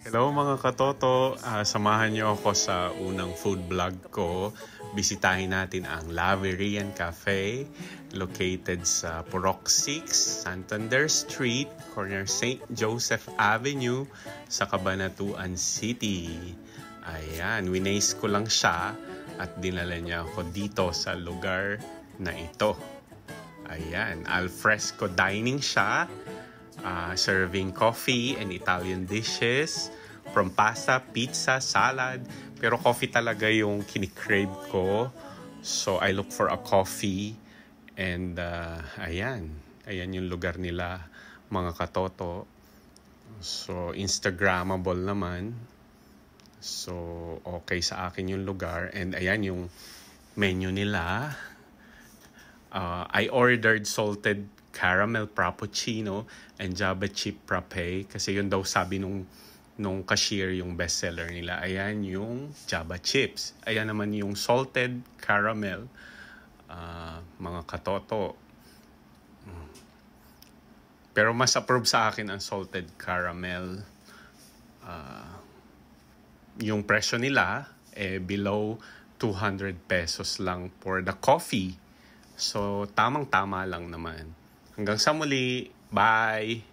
Hello mga katoto, samahan niyo ako sa unang food vlog ko. Bisitahin natin ang Laverian Cafe located sa Purok 6, Santander Street, corner St. Joseph Avenue sa Cabanatuan City. Ayan, winace ko lang siya at dinala niya ako dito sa lugar na ito. Ayan, al fresco dining siya. Serving coffee and Italian dishes from pasta, pizza, salad. Pero coffee talaga yung kinikrave ko. So I look for a coffee. And ayan yung lugar nila mga katoto. So Instagrammable naman. So okay sa akin yung lugar. And ayan yung menu nila. I ordered salted caramel frappuccino and Java chip frappe kasi yun daw sabi nung cashier yung bestseller nila. Ayan yung Java chips. Ayan naman yung salted caramel, mga katoto. Pero mas approve sa akin ang salted caramel. Yung presyo nila below 200 pesos lang for the coffee. So tamang-tama lang naman. Hanggang sa muli. Bye!